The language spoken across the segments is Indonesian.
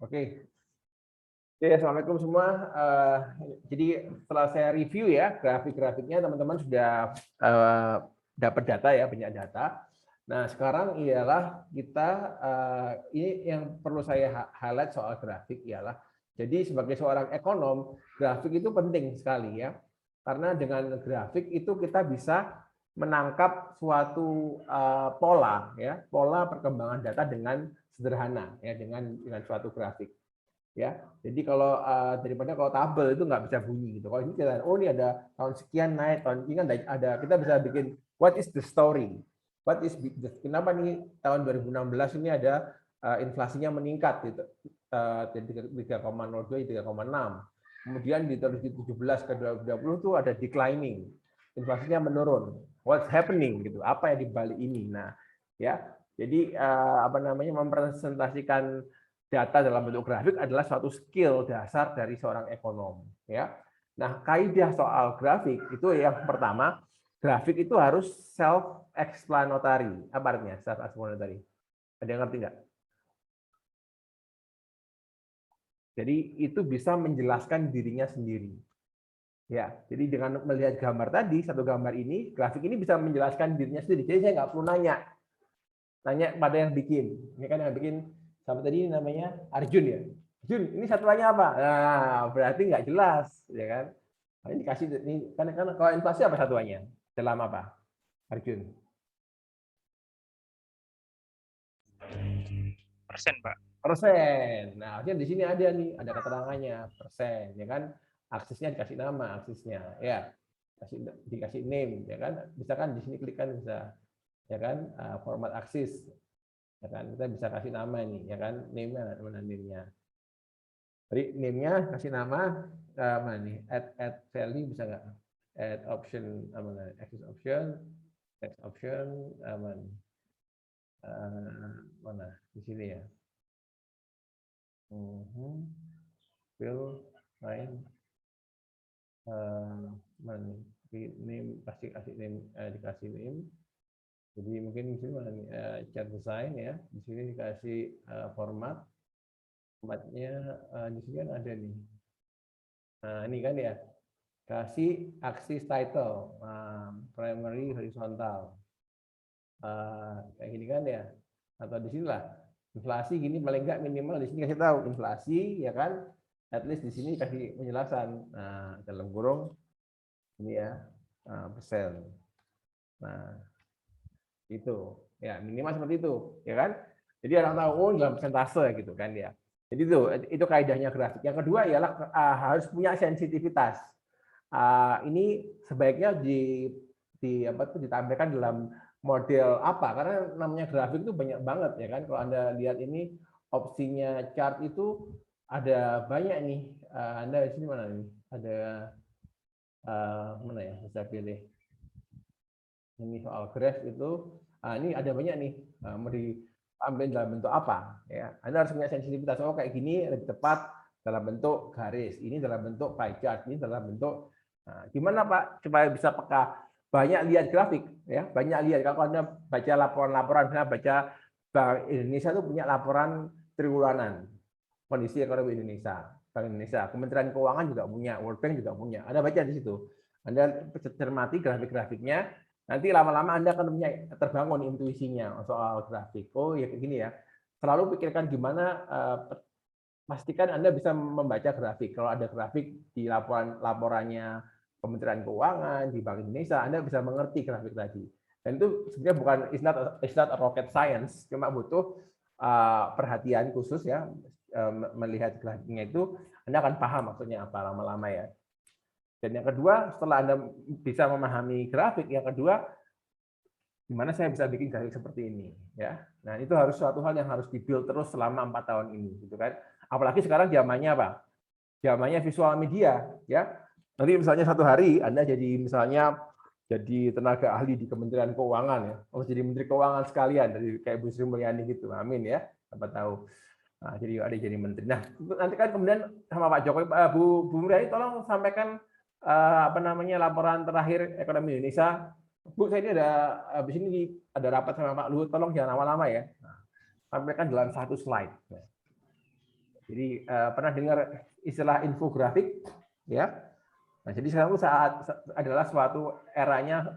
Oke. Oke, assalamualaikum semua. Jadi setelah saya review ya grafik-grafiknya, teman-teman sudah dapat data ya, banyak data. Nah, sekarang ialah kita ini yang perlu saya highlight soal grafik ialah, jadi sebagai seorang ekonom, grafik itu penting sekali ya, karena dengan grafik itu kita bisa menangkap suatu pola ya, pola perkembangan data dengan sederhana ya, dengan suatu grafik. Ya, jadi kalau daripada kalau tabel itu nggak bisa bunyi gitu. Kalau ini kita, oh ini ada tahun sekian naik, tahun ini kan ada, kita bisa bikin what is the story, kenapa nih tahun 2016 ini ada inflasinya meningkat gitu, dari 3,02 3,6. Kemudian di tahun 2017 ke 2020 itu ada declining, inflasinya menurun. What's happening gitu? Apa yang dibalik ini? Nah, ya, jadi apa namanya, mempresentasikan data dalam bentuk grafik adalah suatu skill dasar dari seorang ekonom ya. Nah, kaidah soal grafik itu yang pertama, grafik itu harus self explanatory. Apa artinya self explanatory? Ada yang ngerti nggak? Jadi itu bisa menjelaskan dirinya sendiri. Ya, jadi dengan melihat gambar tadi, satu gambar ini, grafik ini bisa menjelaskan dirinya sendiri. Jadi saya nggak perlu nanya pada yang bikin. Ini kan yang bikin sama tadi namanya Arjun ya. Arjun, ini satuannya apa? Nah, berarti nggak jelas, ya kan? Nah, ini dikasih ini kan kalau inflasi apa satuannya? Dalam apa? Arjun. Persen, Pak. Persen. Nah, artinya di sini ada nih, ada keterangannya, persen, ya kan? Aksesnya dikasih nama, aksesnya, ya. Dikasih name, ya kan? Bisa kan di sini klik kan bisa, ya kan? Format aksis, ya kan? Kita bisa kasih nama nih, ya kan? Name-nya, mana name-nya? Jadi name-nya kasih nama mana nih? Add value bisa nggak? Add option mana? Access option, text option mana? Mana? Di sini ya. Fill line mana? Name kasih name, dikasih name. Jadi mungkin di sini mana nih? Chat design ya. Di sini dikasih formatnya di sini kan ada nih. Nah ini kan ya. Kasih aksis title, primary horizontal, kayak gini kan ya, atau di sini lah inflasi gini, paling nggak minimal di sini kasih tahu inflasi ya kan, at least di sini kasih penjelasan, nah dalam kurung ini ya, persen. Nah itu ya minimal seperti itu ya kan, jadi orang tahu oh dalam persentase gitu kan ya. Jadi itu kaidahnya grafik. Yang kedua ialah harus punya sensitivitas. Ini sebaiknya ditampilkan dalam model apa, karena namanya grafik itu banyak banget ya kan. Kalau Anda lihat ini opsinya chart itu ada banyak nih. Anda di sini mana nih? Ada mana ya, bisa pilih. Ini soal graph itu, ini ada banyak nih, mau diambil dalam bentuk apa ya. Anda harus punya sensitivitas, oh kayak gini lebih tepat dalam bentuk garis, ini dalam bentuk pie chart, ini dalam bentuk, gimana Pak supaya bisa peka? Banyak lihat grafik ya, banyak lihat. Kalau Anda baca laporan-laporan, misalnya baca Bank Indonesia itu punya laporan triwulan kondisi ekonomi Indonesia, Bank Indonesia, Kementerian Keuangan juga punya, World Bank juga punya. Anda baca di situ, Anda cermati grafik-grafiknya, nanti lama-lama Anda akan punya terbangun intuisinya soal grafik. Oh ya kayak gini ya. Selalu pikirkan gimana, pastikan Anda bisa membaca grafik. Kalau ada grafik di laporannya Kementerian Keuangan, di Bank Indonesia, Anda bisa mengerti grafik tadi. Dan itu sebenarnya bukan it's not a rocket science, cuma butuh perhatian khusus ya, melihat grafiknya itu Anda akan paham maksudnya apa lama-lama ya. Dan yang kedua, setelah Anda bisa memahami grafik, yang kedua, gimana saya bisa bikin grafik seperti ini ya. Nah, itu harus suatu hal yang harus di-build terus selama 4 tahun ini gitu kan. Apalagi sekarang zamannya apa? Zamannya visual media ya. Nanti misalnya satu hari Anda jadi misalnya jadi tenaga ahli di Kementerian Keuangan ya. Oh, jadi Menteri Keuangan sekalian dari kayak Bu Sri Mulyani gitu. Amin ya. Siapa tahu. Nah, jadi ada jadi menteri. Nah, nanti kan kemudian sama Pak Jokowi, Bu Mulyani tolong sampaikan apa namanya laporan terakhir ekonomi Indonesia. Bu, saya ini ada habis ini ada rapat sama Pak Luhut, tolong jangan lama-lama ya. Nah, sampaikan dalam satu slide. Jadi pernah dengar istilah infografik, ya? Nah, jadi sekarang adalah suatu eranya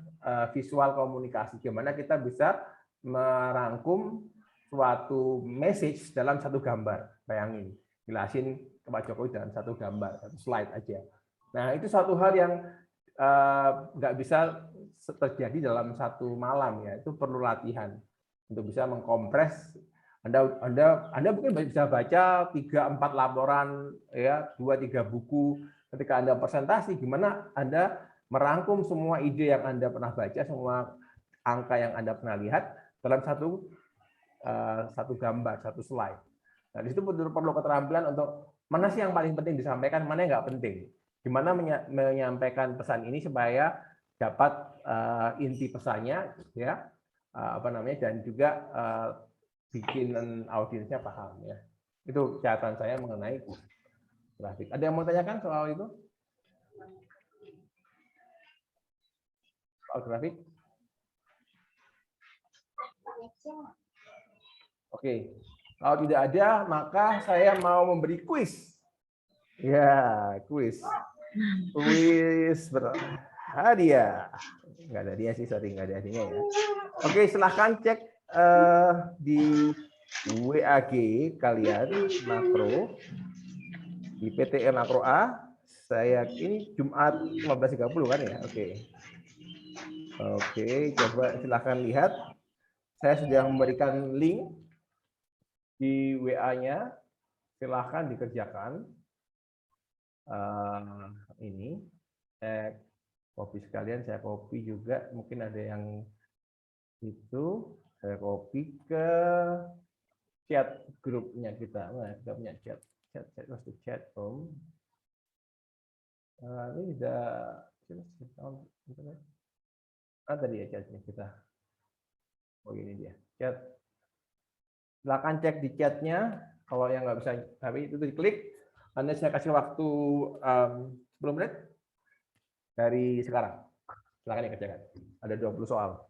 visual komunikasi, gimana kita bisa merangkum suatu message dalam satu gambar. Bayangin, jelasin ke Pak Jokowi dalam satu gambar, satu slide aja. Nah, itu suatu hal yang nggak bisa terjadi dalam satu malam, ya. Itu perlu latihan untuk bisa mengkompres. Anda mungkin bisa baca 3-4 laporan, ya, 2-3 buku. Ketika Anda presentasi, gimana Anda merangkum semua ide yang Anda pernah baca, semua angka yang Anda pernah lihat dalam satu gambar, satu slide. Nah, di situ perlu keterampilan untuk mana sih yang paling penting disampaikan, mana yang nggak penting. Gimana menyampaikan pesan ini supaya dapat inti pesannya, ya, dan juga bikin audiensnya paham, ya. Itu catatan saya mengenai grafik. Ada yang mau tanyakan soal itu? Soal grafik? Oke. Kalau tidak ada, maka saya mau memberi kuis. Ya, kuis. Kuis berhadiah. Nggak ada hadiah sih, sorry, nggak ada hadiahnya ya. Oke, silahkan cek di WAG kalian makro di PTM makro A. Saya ini Jumat 15.30 kan ya. Oke, coba silahkan lihat. Saya sudah memberikan link di WA-nya. Silahkan dikerjakan. Ini saya copy sekalian, saya copy juga. Mungkin ada yang itu. Saya copy ke chat grupnya kita. Nah, kita punya chat room. Ini sudah tadi ya chatnya kita. Oh, ini dia chat. Silakan cek di chatnya. Kalau yang nggak bisa, tapi itu diklik. Anda saya kasih waktu 10 menit dari sekarang. Silakan dikerjakan. Ada 20 soal.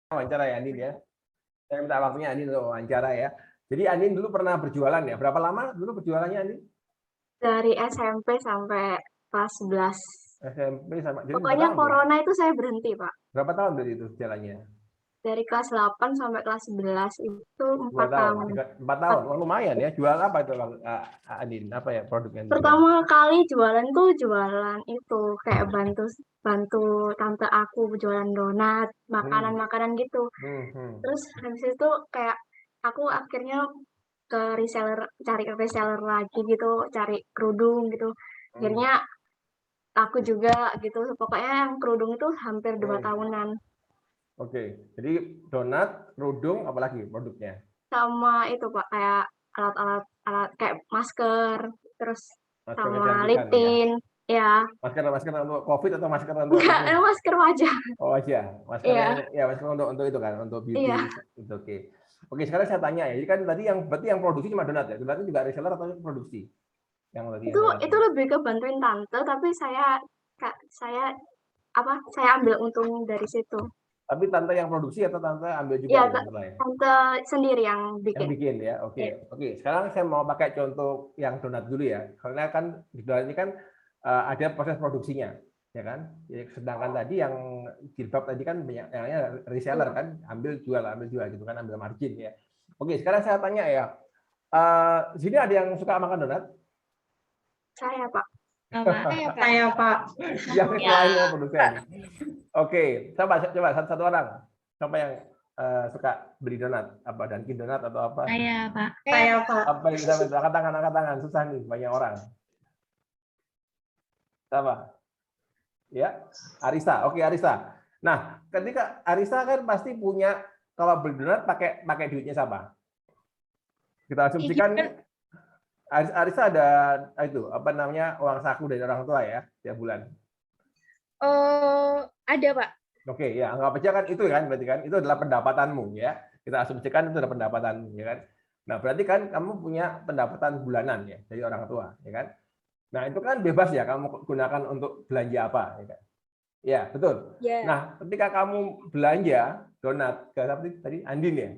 Wawancara ya, Andin ya. Saya minta waktunya Andin untuk wawancara ya. Jadi Andin dulu pernah berjualan ya. Berapa lama dulu berjualannya Andin? Dari SMP sampai kelas 11. SMP sama. Jadi Pokoknya corona itu saya berhenti, Pak. Berapa tahun dari itu jalannya? Dari kelas 8 sampai kelas 11 itu 4 tahun. 4 tahun. Oh, lumayan ya. Jual apa itu Andin? Apa ya produknya? Pertama kali jualan tuh jualan itu kayak bantu tante aku jualan donat, makanan-makanan gitu. Terus habis itu kayak aku akhirnya cari reseller lagi gitu, cari kerudung gitu. Akhirnya aku juga gitu. Pokoknya yang kerudung itu hampir 2 tahunan. Oke. Jadi donat, kerudung, apalagi produknya? Sama itu Pak, kayak alat kayak masker, terus Masker sama kecantikan, lip tint, ya. Masker untuk COVID atau masker untuk Enggak, masker wajah. Oh aja, masker Iya. ya masker untuk itu kan, untuk beauty. Iya. Oke. Oke, sekarang saya tanya ya. Jadi kan tadi berarti yang produksi cuma donat ya? Donat juga reseller atau produksi? Yang tadi Itu lebih ke bantuin tante, tapi saya ambil untung dari situ. Tapi tante yang produksi atau tante ambil juga? Iya, ya? tante sendiri yang bikin. Yang bikin ya, oke. Ya. Oke, sekarang saya mau pakai contoh yang donat dulu ya. Karena kan di donat ini kan ada proses produksinya, ya kan? Ya, sedangkan tadi yang jilbab tadi kan banyak yang reseller kan, ambil jual gitu kan, ambil margin ya. Oke, sekarang saya tanya ya. Sini ada yang suka makan donat? Saya, Pak. Saya, Pak. Yang lain mau produsen. Oke, coba satu orang. Siapa yang suka beli donat? Apa Dunkin Donat atau apa? Saya, Pak. Saya, Pak. Apa yang kita angkat tangan, susah nih, banyak orang. Siapa? Ya, Arisa. Oke, Arisa. Nah, ketika Arisa kan pasti punya, kalau beli donat pakai duitnya siapa? Kita asumsikan Arisa ada itu apa namanya uang saku dari orang tua ya tiap bulan. Ada, Pak. Oke, ya anggap aja kan itu kan berarti kan itu adalah pendapatanmu ya. Kita asumsikan itu adalah pendapatan ya kan. Nah, berarti kan kamu punya pendapatan bulanan ya dari orang tua ya kan. Nah, itu kan bebas ya kamu gunakan untuk belanja apa ya kan. Ya, betul. Yeah. Nah, ketika kamu belanja donat ke tadi Andin ya.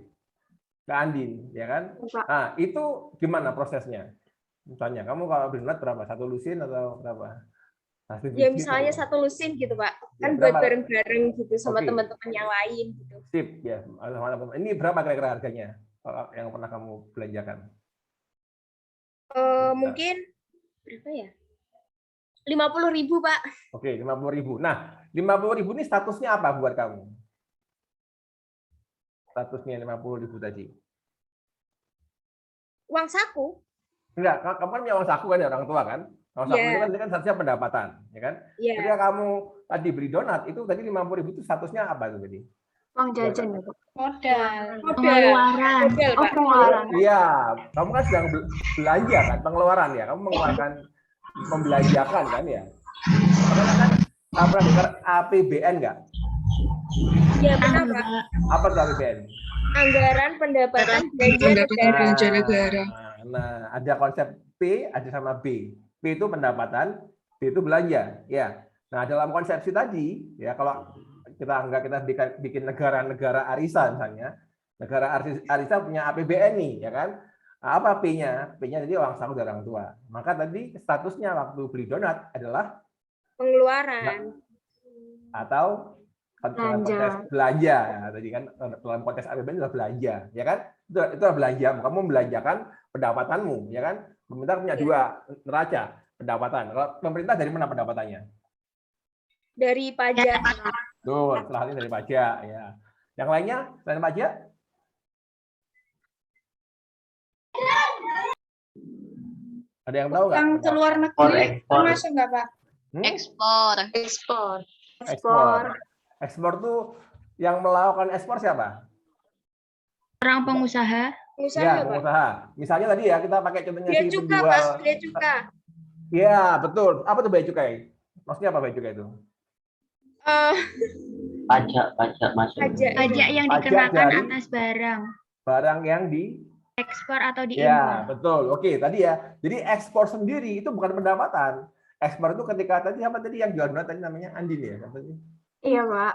Ke Andin ya kan. Nah, itu gimana prosesnya? Misalnya kamu kalau beli donat berapa? 1 lusin atau berapa? Ya misalnya 1 lusin gitu Pak, kan ya, buat bareng-bareng gitu sama teman-teman yang lain gitu. Sip ya. Ini berapa kira-kira harganya yang pernah kamu belanjakan? Mungkin berapa ya? 50.000 Pak. Oke, 50.000. Nah, 50.000 ini statusnya apa buat kamu? Statusnya 50.000 tadi. Uang saku. Enggak, kamu kan punya uang saku kan ya orang tua kan? Uang saku itu kan statusnya pendapatan, ya kan? Ketika kamu tadi beli donat, itu tadi 50.000 itu statusnya apa tuh tadi? Uang jajan ya, Pak. Modal. Pengeluaran. Pengeluaran. Iya, kamu kan sedang belanja kan, pengeluaran ya. Kamu mengeluarkan, membelanjakan kan ya. Karena kan apa APBN enggak? Iya benar Pak. Apa itu APBN? Anggaran pendapatan belanja negara. Nah, ada konsep P, ada sama B. P itu pendapatan, B itu belanja. Ya. Nah, dalam konsepsi tadi, ya kalau kita bikin negara Arisa misalnya, negara Arisa punya APBN nih, ya kan? Nah, apa P-nya? P-nya jadi uang saku dari orang tua. Maka tadi statusnya waktu beli donat adalah pengeluaran atau dalam konteks belanja ya, tadi kan dalam konteks APBN adalah belanja, ya kan? Itu adalah belanja. Kamu membelanjakan pendapatanmu, ya kan? Pemerintah punya dua neraca pendapatan. Kalau pemerintah dari mana pendapatannya? Dari pajak. Tuh, setelah ini dari pajak, ya. Yang lainnya selain pajak? Ada yang tahu nggak? Yang ke luar negeri termasuk nggak Pak? Ekspor tuh yang melakukan ekspor siapa? Orang pengusaha. Ya, pengusaha. Misalnya tadi ya kita pakai contohnya bea cukai, Pak, bea cukai. Iya, betul. Apa tuh bea cukai? Maksudnya apa bea cukai itu? Pajak masuk. Pajak yang dikenakan atas barang. Barang yang di ekspor atau diimpor. Ya, betul. Oke, tadi ya. Jadi ekspor sendiri itu bukan pendapatan. Ekspor itu ketika tadi apa tadi yang jual donat tadi namanya Andin ya? Iya, Pak.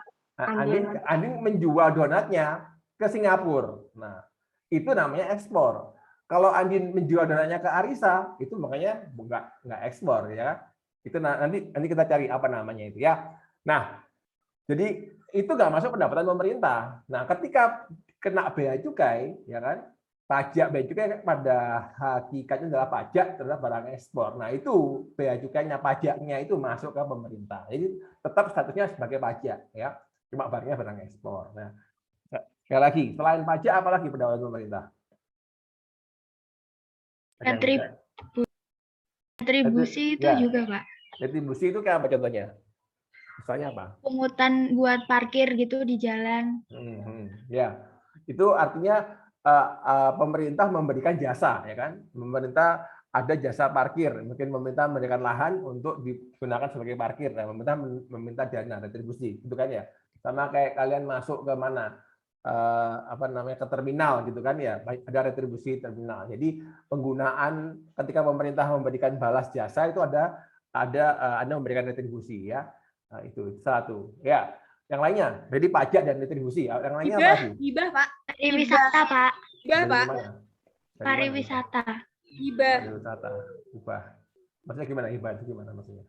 Andin menjual donatnya ke Singapura. Nah, itu namanya ekspor. Kalau Andin menjual donatnya ke Arisa, itu makanya nggak ekspor ya. Itu nanti kita cari apa namanya itu ya. Nah, jadi itu nggak masuk pendapatan pemerintah. Nah, ketika kena bea cukai, ya kan? Pajak bea cukai pada hakikatnya adalah pajak terhadap barang ekspor. Nah, itu bea cukainya, pajaknya itu masuk ke pemerintah. Jadi tetap statusnya sebagai pajak ya. Cuma barangnya barang ekspor. Nah, sekali lagi, selain pajak apalagi pendapatan pemerintah? Retribusi itu juga, Pak. Retribusi itu kayak apa contohnya? Misalnya apa? Pungutan buat parkir gitu di jalan. Ya, itu artinya pemerintah memberikan jasa, ya kan? Pemerintah ada jasa parkir, mungkin pemerintah memberikan lahan untuk digunakan sebagai parkir. Nah, pemerintah meminta dana retribusi, itu kan ya. Sama kayak kalian masuk ke mana? Apa namanya ke terminal gitu kan ya, ada retribusi terminal. Jadi penggunaan ketika pemerintah memberikan balas jasa itu ada memberikan retribusi ya. Nah, itu satu ya. Yang lainnya jadi pajak dan retribusi. Yang lainnya apa lagi? Hibah Pak. Pariwisata Pak. Hibah Pak. Pariwisata. Hibah. Hibah. Maksudnya gimana hibah itu gimana maksudnya?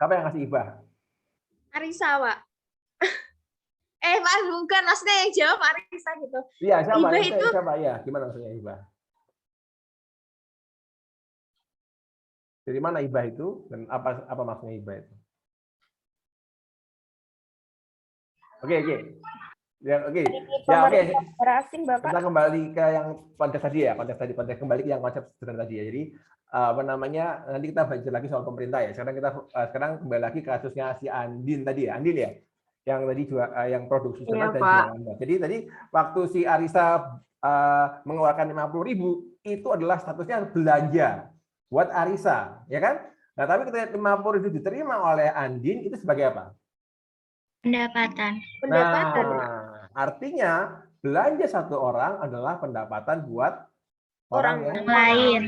Siapa yang ngasih hibah? Arisa Pak. Pak, bukan, maksudnya yang jawab Arisa gitu. Iya, siapa? Hibah itu siapa? Ya, gimana maksudnya hibah? Dari mana hibah itu dan apa maksudnya hibah itu? Oke. Ya, oke. Ya, oke. Asing, Bapak. Kita kembali ke yang konteks tadi ya, konteks kembali ke yang konsep sederhana tadi ya. Jadi apa namanya? Nanti kita belajar lagi soal pemerintah ya. Sekarang kembali lagi ke kasusnya si Andin tadi ya, Andin ya. Yang tadi juga yang produksi Iya, dan Pak. jualan. Jadi tadi waktu si Arisa mengeluarkan 50.000 itu adalah statusnya belanja buat Arisa, ya kan? Nah, tapi ketika 50.000 diterima oleh Andin itu sebagai apa? Pendapatan. Nah, artinya belanja satu orang adalah pendapatan buat orang yang lain.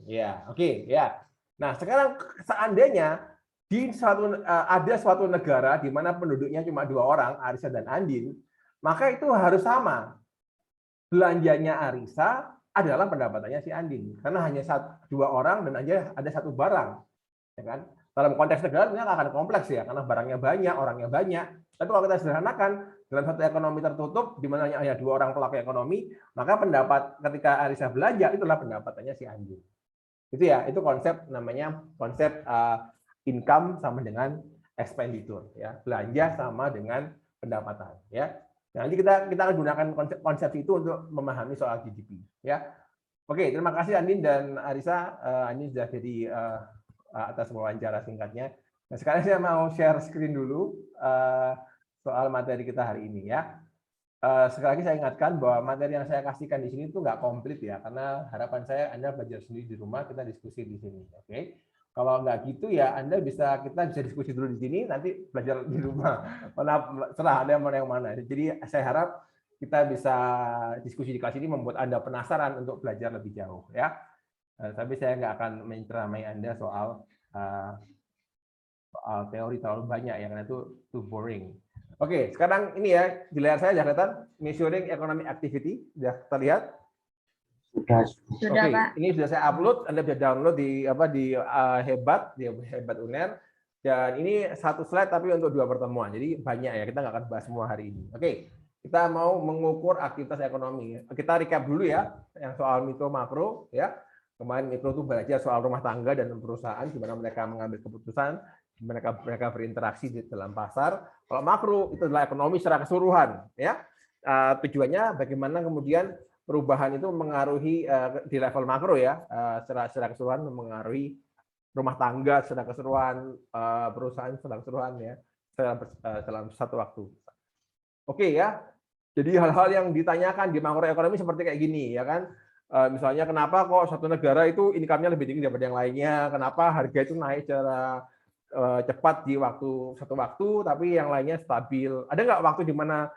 Ya, oke, ya. Nah, sekarang seandainya ada suatu negara di mana penduduknya cuma 2 orang, Arisa dan Andin, maka itu harus sama. Belanjanya Arisa adalah pendapatannya si Andin, karena hanya 2 orang dan aja ada 1 barang, ya kan? Dalam konteks negara ini akan kompleks ya, karena barangnya banyak, orangnya banyak. Tapi kalau kita sederhanakan dalam satu ekonomi tertutup di mana hanya 2 orang pelaku ekonomi, maka pendapat ketika Arisa belanja itulah pendapatannya si Andin. Itu ya, itu konsep namanya konsep income sama dengan expenditure ya. Belanja sama dengan pendapatan ya. Nah, nanti kita akan gunakan konsep itu untuk memahami soal GDP ya. Oke, terima kasih Andin dan Arisa. Andin sudah jadi atas wawancara singkatnya. Nah, sekarang saya mau share screen dulu soal materi kita hari ini ya. Sekali lagi saya ingatkan bahwa materi yang saya kasihkan di sini itu nggak komplit ya, karena harapan saya Anda belajar sendiri di rumah, kita diskusi di sini. Oke? Kalau nggak gitu ya kita bisa diskusi dulu di sini, nanti belajar di rumah. Serah Anda mau yang mana. Jadi saya harap kita bisa diskusi di kelas ini membuat Anda penasaran untuk belajar lebih jauh ya. Tapi saya nggak akan menceramai Anda soal teori terlalu banyak ya, karena itu too boring. Oke, sekarang ini ya di layar saya sudah kelihatan measuring economic activity, sudah terlihat? Sudah, Oke, ini sudah saya upload, Anda bisa download di Hebat UNER. Dan ini 1 slide tapi untuk 2 pertemuan. Jadi banyak ya, kita nggak akan bahas semua hari ini. Oke, kita mau mengukur aktivitas ekonomi. Kita recap dulu ya, yang soal mikro makro ya. Kemarin mikro itu belajar soal rumah tangga dan perusahaan, di mana mereka mengambil keputusan, mereka berinteraksi di dalam pasar. Kalau makro itu adalah ekonomi secara keseluruhan ya. Tujuannya bagaimana kemudian perubahan itu mengaruhi di level makro ya, secara keseluruhan mengaruhi rumah tangga secara keseluruhan, perusahaan secara keseluruhan ya, dalam satu waktu. Oke ya. Jadi hal-hal yang ditanyakan di makroekonomi seperti kayak gini ya kan. Misalnya kenapa kok satu negara itu income-nya lebih tinggi daripada yang lainnya, kenapa harga itu naik secara cepat di satu waktu, tapi yang lainnya stabil. Ada nggak waktu di mana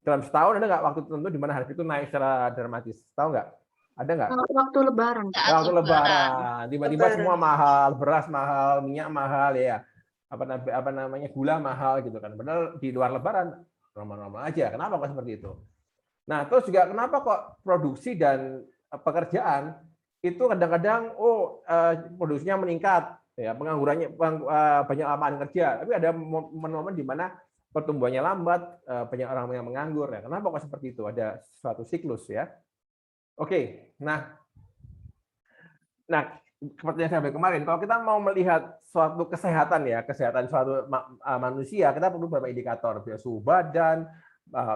dalam setahun ada nggak waktu tertentu di mana harga itu naik secara dramatis? Tahu nggak? Ada nggak? Waktu Lebaran. Waktu Lebaran, tiba-tiba semua mahal, beras mahal, minyak mahal ya, apa namanya gula mahal gitu kan. Padahal di luar Lebaran normal-normal aja. Kenapa kok seperti itu? Nah, terus juga kenapa kok produksi dan pekerjaan itu kadang-kadang produksinya meningkat, ya penganggurannya banyak lapangan kerja, tapi ada momen-momen di mana pertumbuhannya lambat, banyak orang yang menganggur. Ya, kenapa kok seperti itu? Ada suatu siklus ya. Oke, nah seperti yang saya bilang kemarin, kalau kita mau melihat suatu kesehatan ya, kesehatan suatu manusia, kita perlu beberapa indikator, suhu badan,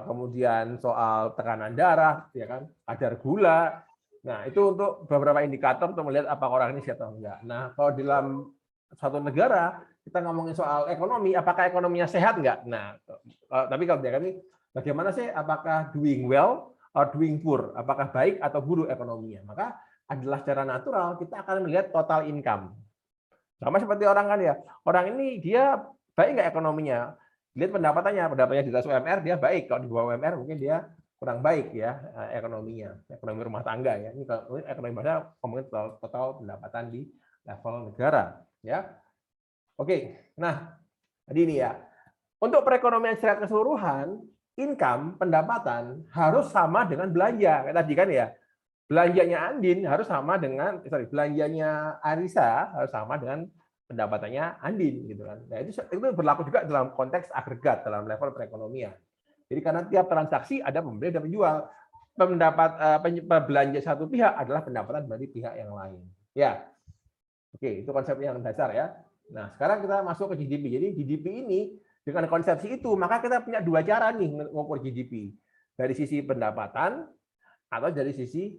kemudian soal tekanan darah, ya kan, kadar gula. Nah, itu untuk beberapa indikator untuk melihat apakah orang ini sehat atau enggak. Nah, kalau dalam suatu negara kita ngomongin soal ekonomi, apakah ekonominya sehat enggak? Nah, tapi kalau kami bagaimana sih apakah doing well or doing poor? Apakah baik atau buruk ekonominya? Maka adalah secara natural kita akan melihat total income. Sama seperti orang kan ya. Orang ini dia baik enggak ekonominya? Lihat pendapatannya di atas UMR dia baik, kalau di bawah UMR mungkin dia kurang baik ya ekonominya, ekonomi rumah tangga ya. Ini kalau ekonomi bahasa ngomongin total pendapatan di level negara ya. Oke, nah jadi ini ya. Untuk perekonomian secara keseluruhan, income, pendapatan harus sama dengan belanja. Kayak tadi kan ya. Belanjanya Andin harus sama dengan belanjanya Arisa harus sama dengan pendapatannya Andin gitu kan. Nah, itu berlaku juga dalam konteks agregat dalam level perekonomian. Jadi karena tiap transaksi ada pembeli dan penjual, belanja satu pihak adalah pendapatan dari pihak yang lain. Ya, oke, itu konsep yang dasar ya. Nah, sekarang kita masuk ke GDP. Jadi GDP ini dengan konsepsi itu, maka kita punya 2 cara nih mengukur GDP. dari sisi pendapatan atau dari sisi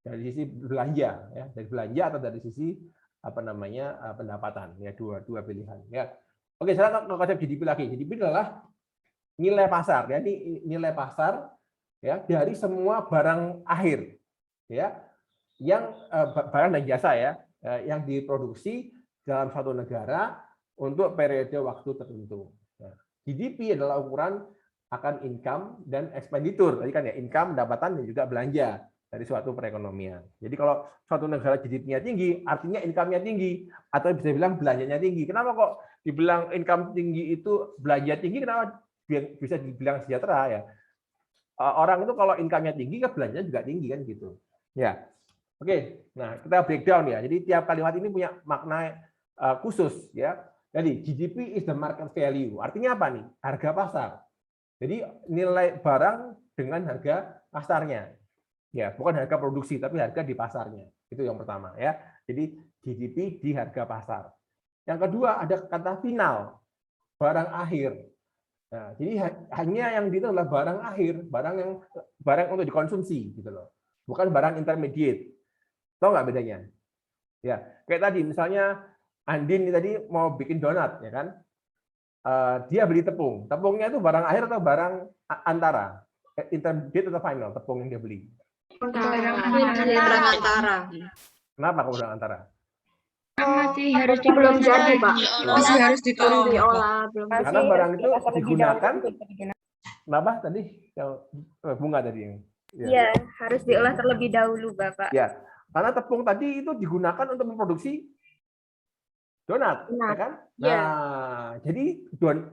dari sisi belanja ya, dari belanja atau dari sisi pendapatan ya, dua pilihan ya. Oke, sekarang ke konsep GDP lagi. GDP adalah nilai pasar ya, ini nilai pasar ya dari semua barang akhir ya, yang barang dan jasa ya, yang diproduksi dalam suatu negara untuk periode waktu tertentu. Nah, GDP adalah ukuran akan income dan expenditure. Tadi kan ya, income, pendapatan, dan juga belanja dari suatu perekonomian. Jadi kalau suatu negara GDP-nya tinggi, artinya income-nya tinggi, atau bisa bilang belanjanya tinggi. Kenapa kok dibilang income tinggi itu belanja tinggi? Kenapa bisa dibilang sejahtera ya? Orang itu kalau income-nya tinggi, kan belanjanya juga tinggi kan gitu. Ya, oke. Nah, kita breakdown ya. Jadi tiap kalimat ini punya makna khusus ya. Jadi GDP is the market value. Artinya apa nih? Harga pasar. Jadi nilai barang dengan harga pasarnya. Ya, bukan harga produksi tapi harga di pasarnya. Itu yang pertama ya. Jadi GDP di harga pasar. Yang kedua ada kata final, barang akhir. Nah, jadi hanya yang itu adalah barang akhir, barang untuk dikonsumsi gitu loh. Bukan barang intermediate. Tahu nggak bedanya? Ya, kayak tadi misalnya Andin tadi mau bikin donat ya kan? Dia beli tepung. Tepungnya itu barang akhir atau barang antara? Intermediate atau final tepung yang dia beli? Barang antara. Kenapa kok barang antara? Masih harus belum jadi, Pak. Masih harus diolah, belum. Karena barang itu digunakan. Kenapa tadi? Bunga tadi yang. Iya, harus diolah terlebih dahulu, Bapak. Ya, karena tepung tadi itu digunakan untuk memproduksi donat, ya kan? Nah, jadi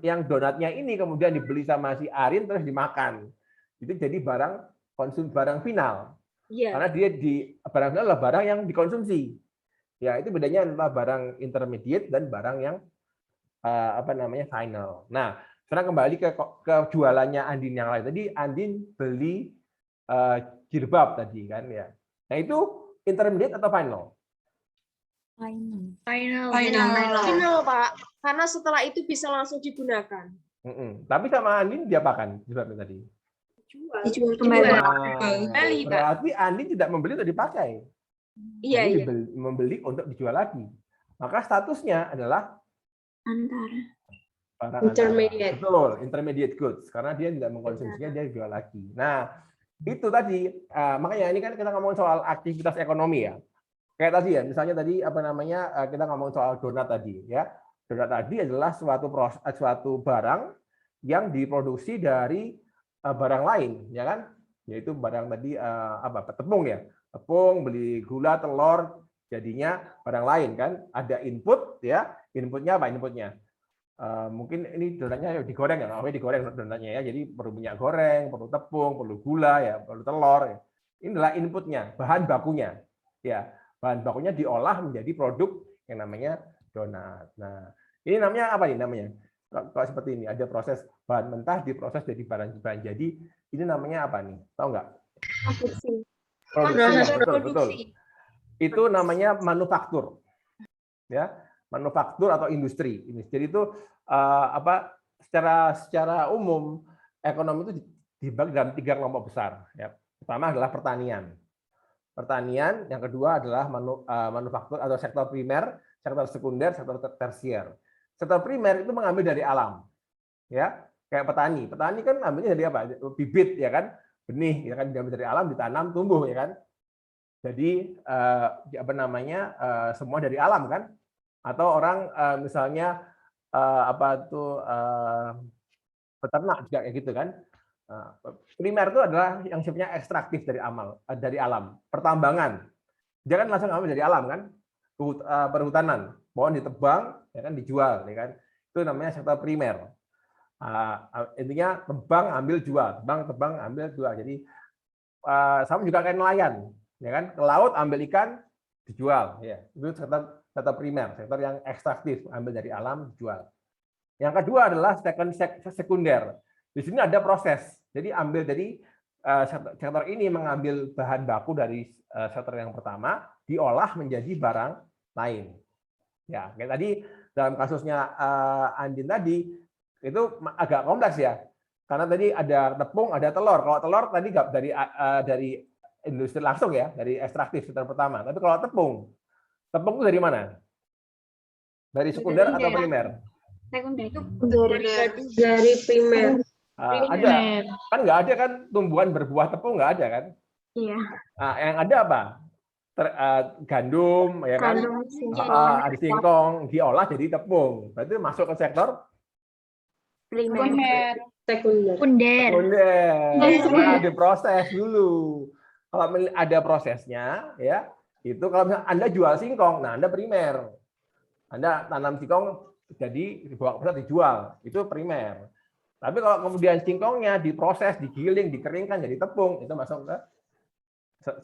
yang donatnya ini kemudian dibeli sama si Arin terus dimakan. Itu jadi barang final. Karena barang final adalah barang yang dikonsumsi. Ya, itu bedanya antara barang intermediate dan barang yang final. Nah, sekarang kembali ke jualannya Andin yang lain. Tadi Andin beli jilbab tadi kan ya. Nah, itu intermediate atau final? Final, Pak. Karena setelah itu bisa langsung digunakan. Tapi sama Andin diapakan jilbabnya tadi? Dijual kembali. Berarti Andin tidak membeli untuk dipakai. Iya. Membeli untuk dijual lagi. Maka statusnya adalah barang intermediate. Betul, intermediate goods. Karena dia tidak mengkonsumsinya, dia jual lagi. Nah, itu tadi. Makanya ini kan kita ngomong soal aktivitas ekonomi ya. Kayak tadi ya, misalnya tadi kita ngomong soal donat tadi ya. Donat tadi adalah suatu barang yang diproduksi dari barang lain, ya kan? Yaitu barang tadi tepung ya. Tepung, beli gula, telur, jadinya barang lain kan. Ada input ya. Inputnya apa? Inputnya mungkin ini donatnya digoreng ya, namanya digoreng donatnya ya. Jadi perlu minyak goreng, perlu tepung, perlu gula ya, perlu telur ya. Ini adalah inputnya, bahan bakunya. Ya, bahan bakunya diolah menjadi produk yang namanya donat. Nah, ini namanya apa nih namanya? Kalau seperti ini ada proses bahan mentah diproses jadi bahan jadi. Ini namanya apa nih? Tahu nggak? Betul. Itu namanya manufaktur. Ya, manufaktur atau industri. Jadi itu secara umum ekonomi itu dibagi dalam 3 kelompok besar. Ya. Pertama adalah pertanian. Yang kedua adalah manufaktur atau sektor primer, sektor sekunder, sektor tersier. Sektor primer itu mengambil dari alam. Ya, kayak petani. Petani kan ambilnya dari apa? Bibit ya kan? Benih ya kan, diambil dari alam, ditanam, tumbuh ya kan. Jadi semua dari alam kan? Atau orang misalnya peternak juga kayak gitu kan. Primer itu adalah yang sifatnya ekstraktif dari alam. Pertambangan, dia kan langsung ambil dari alam kan. Perhutanan, pohon ditebang, ya kan dijual, ya kan. Itu namanya sektor primer. Intinya tebang ambil jual, tebang ambil jual. Jadi sama juga kayak nelayan, ya kan. Ke laut ambil ikan dijual, ya. Itu sektor primer, sektor yang ekstraktif, ambil dari alam dijual. Yang kedua adalah sekunder. Di sini ada proses. Jadi ambil dari sektor ini mengambil bahan baku dari sektor yang pertama, diolah menjadi barang lain. Ya, kayak tadi dalam kasusnya Andin tadi itu agak kompleks ya. Karena tadi ada tepung, ada telur. Kalau telur tadi nggak dari industri langsung ya, dari ekstraktif sektor pertama. Tapi kalau tepung itu dari mana? Dari sekunder atau primer? Sekunder itu Dari primer. Ada kan nggak ada kan tumbuhan berbuah tepung nggak ada kan? Iya. Yang ada apa? Gandum ya kan? Gandum, singkong. Ada singkong diolah jadi tepung. Berarti masuk ke sektor Primer. sekunder. Nah, ada proses dulu. Kalau ada prosesnya, ya itu kalau misalnya Anda jual singkong, nah Anda primer. Anda tanam singkong jadi dibawa ke pasar dijual, itu primer. Tapi kalau kemudian singkongnya diproses, digiling, dikeringkan jadi tepung, itu masuk ke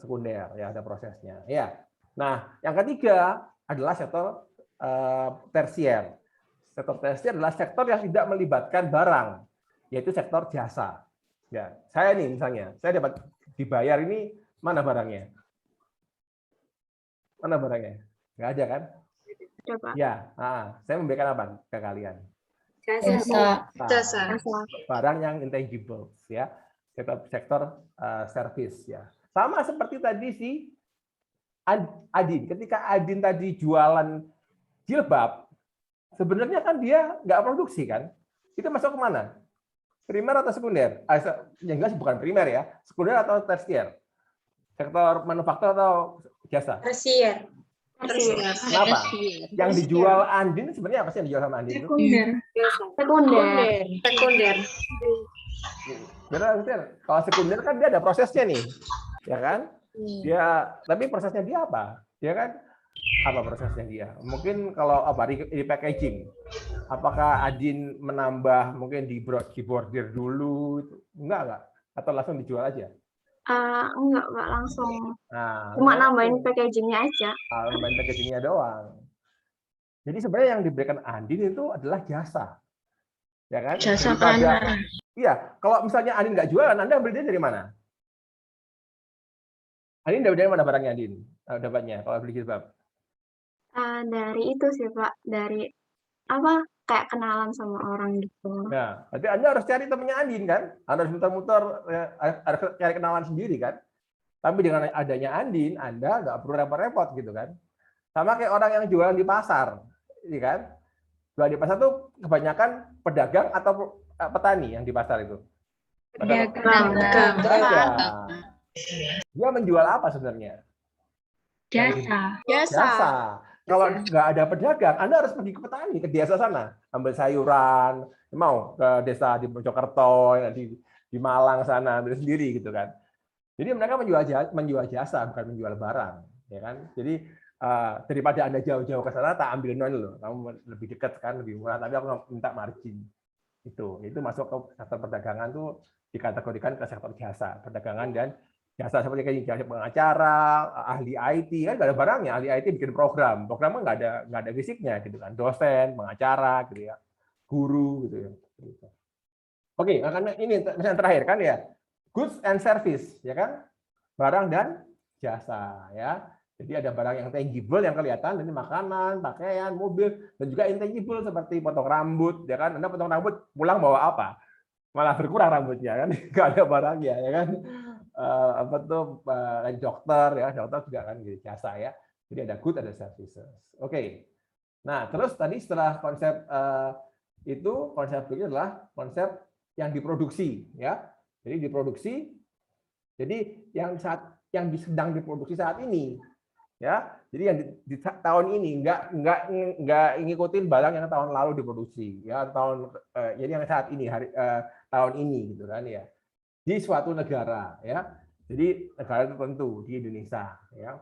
sekunder, ya ada prosesnya. Ya. Nah, yang ketiga adalah sektor tersier. Sektor tersier adalah sektor yang tidak melibatkan barang, yaitu sektor jasa. Ya, saya nih misalnya, saya dapat dibayar ini, mana barangnya? Mana barangnya? Nggak ada kan? Ya, saya memberikan apa ke kalian? Jasa. Barang yang intangible, ya, sektor service, ya. Sama seperti tadi si Adin. Ketika Adin tadi jualan jilbab, sebenarnya kan dia nggak produksi kan? Itu masuk ke mana? Primer atau sekunder? Yang jelas bukan primer ya. Sekunder atau tersier? Sektor manufaktur atau jasa? Tersier. Kenapa? Yang dijual Andin sebenarnya apa sih yang dijual sama Andin? Sekunder. Benar. Kalau sekunder kan dia ada prosesnya nih, ya kan? Dia, tapi prosesnya dia apa? Dia kan apa prosesnya dia? Mungkin kalau apa di packaging, apakah Adin menambah mungkin di bordir dulu? Enggak? Atau langsung dijual aja? Enggak langsung. Nah, cuma nambahin packagingnya aja. Nambahin packagingnya doang. Jadi sebenarnya yang diberikan Andin itu adalah jasa, ya kan? Jasa panah. Iya, kalau misalnya Andin nggak jualan, Anda beli dari mana? Andin dari mana barangnya Andin? Dapatnya kalau beli jilbab? Dari itu sih Pak, dari apa? Kayak kenalan sama orang gitu. Nah, berarti Anda harus cari temannya Andin kan? Anda harus muter-muter, harus cari kenalan sendiri kan? Tapi dengan adanya Andin, Anda nggak perlu repot-repot gitu kan? Sama kayak orang yang jualan di pasar, iya kan? Jualan di pasar tuh kebanyakan pedagang atau petani yang di pasar itu? Pedagang. Dia menjual apa sebenarnya? Jasa. Kalau nggak ada pedagang, Anda harus pergi ke petani, ke desa sana, ambil sayuran, mau ke desa di Mojokerto, di Malang sana, ambil sendiri gitu kan. Jadi mereka menjual jasa, bukan menjual barang, ya kan? Jadi daripada Anda jauh-jauh ke sana, tak ambil non loh, kamu lebih dekat kan, lebih murah, tapi aku minta margin. Itu masuk ke sektor perdagangan tuh dikategorikan ke sektor jasa, perdagangan dan jasa seperti kayak pengacara, ahli IT kan nggak ada barangnya, ahli IT bikin program nggak ada fisiknya gitu kan, dosen, pengacara gitu ya, guru gitu ya. Oke, karena ini misalnya terakhir kan ya, goods and service ya kan, barang dan jasa ya. Jadi ada barang yang tangible yang kelihatan, ini makanan, pakaian, mobil, dan juga intangible seperti potong rambut ya kan. Anda potong rambut pulang bawa apa? Malah berkurang rambutnya kan, nggak ada barangnya ya kan. Apa tuh dokter ya, dokter juga kan gitu, jasa ya. Jadi ada good, ada services. Oke. Nah, terus tadi setelah konsep itu, konsep berikutnya adalah konsep yang diproduksi ya. Jadi diproduksi. Jadi yang sedang diproduksi saat ini ya. Jadi yang di tahun ini nggak ngikutin barang yang tahun lalu diproduksi ya, jadi yang saat ini tahun ini gitu kan ya. Di suatu negara ya, jadi negara tertentu di Indonesia ya,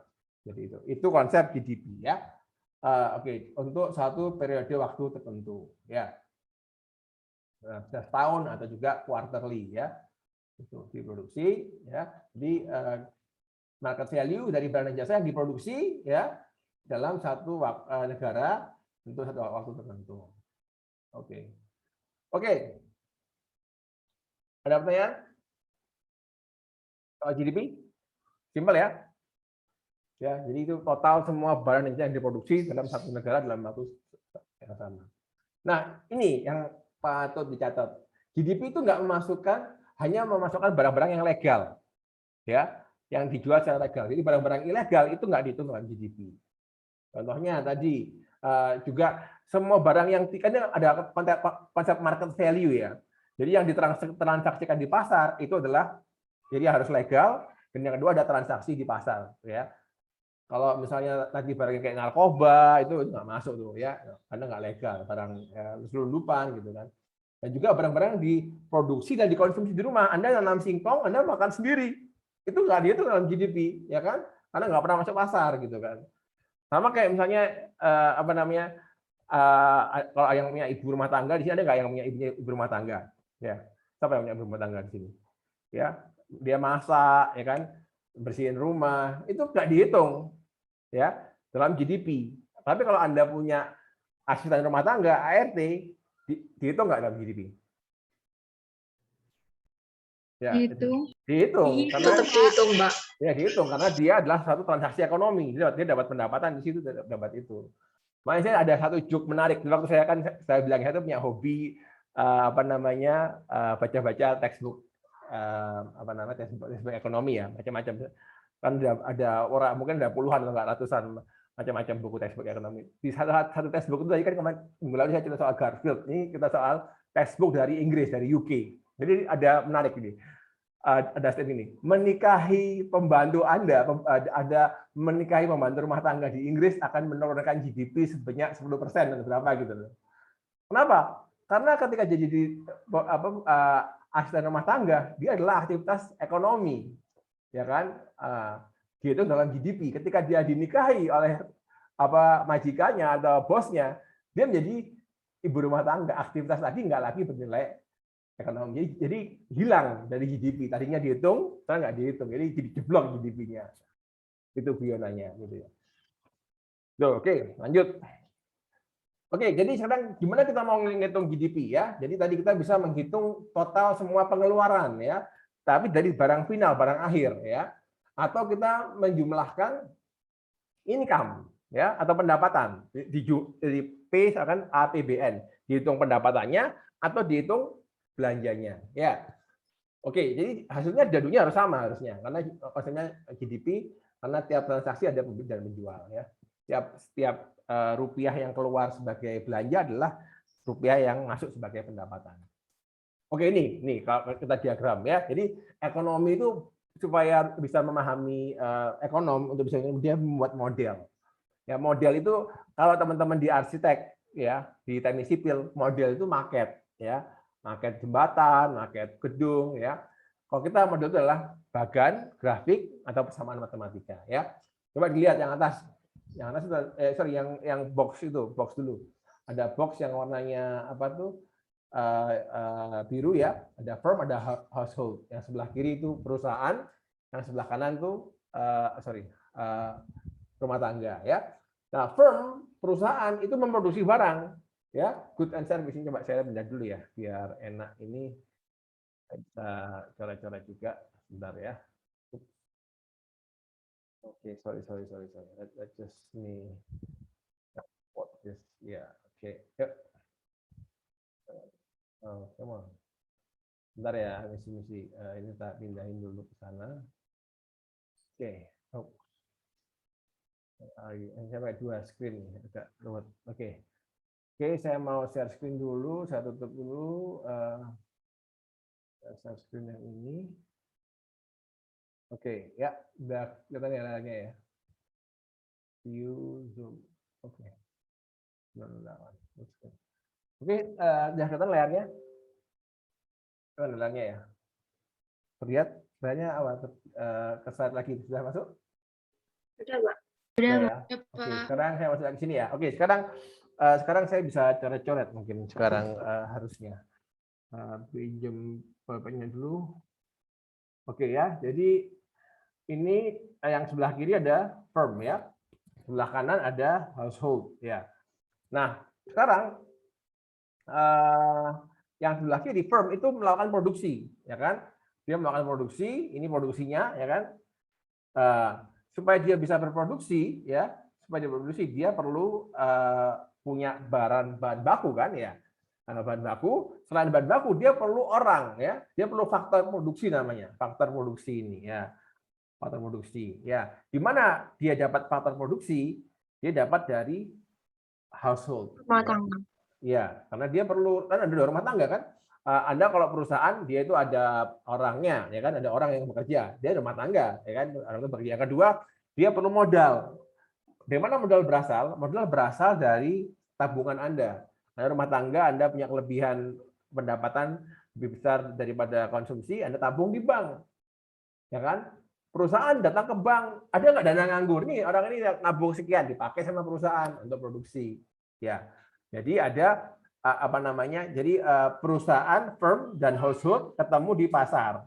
jadi itu konsep GDP ya. Oke, untuk satu periode waktu tertentu ya, setahun atau juga quarterly ya, itu diproduksi ya. Jadi market value dari barang dan jasa yang diproduksi ya dalam satu negara untuk satu waktu tertentu. Oke. Ada pertanyaan? GDP, simpel ya. Ya, jadi itu total semua barang yang diproduksi dalam satu negara dalam waktu yang sama. Nah, ini yang patut dicatat. GDP itu nggak hanya memasukkan barang-barang yang legal, ya, yang dijual secara legal. Jadi barang-barang ilegal itu nggak dihitung dalam GDP. Contohnya tadi juga semua barang yang kan ada konsep market value ya. Jadi yang ditransaksikan di pasar itu adalah jadi harus legal, dan yang kedua ada transaksi di pasar ya. Kalau misalnya tadi barang kayak narkoba itu nggak masuk tuh ya, karena nggak legal, barang selundupan gitu kan. Dan juga barang-barang yang diproduksi dan dikonsumsi di rumah. Anda nanam singkong, Anda makan sendiri, itu nggak dihitung dalam GDP ya kan, karena nggak pernah masuk pasar gitu kan. Sama kayak misalnya apa namanya, kalau yang punya ibu rumah tangga di sini, ada nggak yang punya ibu rumah tangga? Ya, siapa yang punya ibu rumah tangga di sini? Ya, dia masak, ya kan, bersihin rumah, itu nggak dihitung, ya, dalam GDP. Tapi kalau Anda punya asisten rumah tangga (ART), dihitung nggak dalam GDP? Ya, dihitung karena tetap dihitung, Mbak. Ya dihitung karena dia adalah satu transaksi ekonomi, dia dapat pendapatan di situ, dapat itu. Makanya saya ada satu joke menarik. Waktu saya bilang saya itu punya hobi apa namanya baca-baca textbook apa namanya textbook ekonomi ya, macam-macam. Kan ada orang mungkin ada puluhan atau enggak ratusan macam-macam buku textbook ekonomi. Di satu textbook itu tadi kan minggu lalu saya cerita soal Garfield. Ini kita soal textbook dari Inggris, dari UK. Jadi ada menarik ini. Ada statement ini, menikahi pembantu Anda, menikahi pembantu rumah tangga di Inggris akan menurunkan GDP sebanyak 10% atau berapa gitu. Kenapa? Karena ketika jadi asisten rumah tangga, dia adalah aktivitas ekonomi, ya kan? Gitu dalam GDP. Ketika dia dinikahi oleh majikannya atau bosnya, dia menjadi ibu rumah tangga, aktivitas tadi nggak lagi bernilai ekonomi, jadi hilang dari GDP. Tadinya dihitung, sekarang nggak dihitung, jadi jeblok GDP-nya. Itu Fionanya, gitu ya. Oke, lanjut. Oke, jadi sekarang gimana kita mau menghitung GDP ya? Jadi tadi kita bisa menghitung total semua pengeluaran ya, tapi dari barang final, barang akhir ya, atau kita menjumlahkan income ya atau pendapatan di P akan APBN, dihitung pendapatannya atau dihitung belanjanya ya. Oke, jadi hasilnya jadinya harus sama harusnya karena konsepnya GDP, karena tiap transaksi ada pembeli dan penjual ya. Setiap rupiah yang keluar sebagai belanja adalah rupiah yang masuk sebagai pendapatan. Oke, ini kalau kita diagram ya. Jadi ekonomi itu supaya bisa memahami ekonom, untuk bisa dia membuat model. Ya, model itu kalau teman-teman di arsitek ya, di teknik sipil, model itu maket ya. Maket jembatan, maket gedung, ya. Kalau kita model itu adalah bagan, grafik, atau persamaan matematika, ya. Coba dilihat yang atas yang box itu, box dulu. Ada box yang warnanya apa tuh biru ya. Ada firm, ada household. Yang sebelah kiri itu perusahaan, yang sebelah kanan tuh rumah tangga, ya. Nah, firm perusahaan itu memproduksi barang. Ya, good and service ini coba saya pindah dulu ya, biar enak. Ini bisa coret-coret juga, sebentar ya. Oke, sorry. Let's just what this, ya, oke. Yuk. Oh, come on. Bentar ya, misi. Ini tak pindahin dulu ke sana. Oke. Oh. Saya pakai 2 screen, agak ruwet. Oke. Oke, saya mau share screen dulu, saya tutup dulu share screen yang ini. Oke, ya, udah kelihatan ya layarnya ya. View Zoom. Oke. Oke, udah kelihatan layarnya? Kelihatan layarnya ya? Terlihat layarnya apa? Ke slide lagi, sudah masuk? Sudah, Pak. Udah, ya. Oke, sekarang saya masuk lagi sini ya. Oke, sekarang saya bisa coret-coret mungkin sekarang harusnya. Pinjam pulpennya dulu. Oke ya, jadi ini yang sebelah kiri ada firm ya, sebelah kanan ada household ya. Nah sekarang yang sebelah kiri firm itu melakukan produksi, ya kan? Dia melakukan produksi, ini produksinya, ya kan? Supaya dia bisa berproduksi, ya, dia perlu punya bahan baku kan ya. bahan baku. Selain bahan baku, dia perlu orang, ya. Dia perlu faktor produksi namanya, faktor produksi ini, ya. Faktor produksi, ya. Di mana dia dapat faktor produksi? Dia dapat dari household. Rumah tangga. Ya, karena dia perlu, kan ada rumah tangga kan. Anda kalau perusahaan dia itu ada orangnya, ya kan, ada orang yang bekerja, dia rumah tangga, ya kan, orang itu bekerja. Yang kedua, dia perlu modal. Dari mana modal berasal? Modal berasal dari tabungan Anda. Nah, rumah tangga Anda punya kelebihan pendapatan lebih besar daripada konsumsi, Anda tabung di bank, ya kan? Perusahaan datang ke bank, ada nggak dana nganggur? Nih orang ini nabung sekian, dipakai sama perusahaan untuk produksi, ya. Jadi ada apa namanya? Jadi perusahaan, firm dan household ketemu di pasar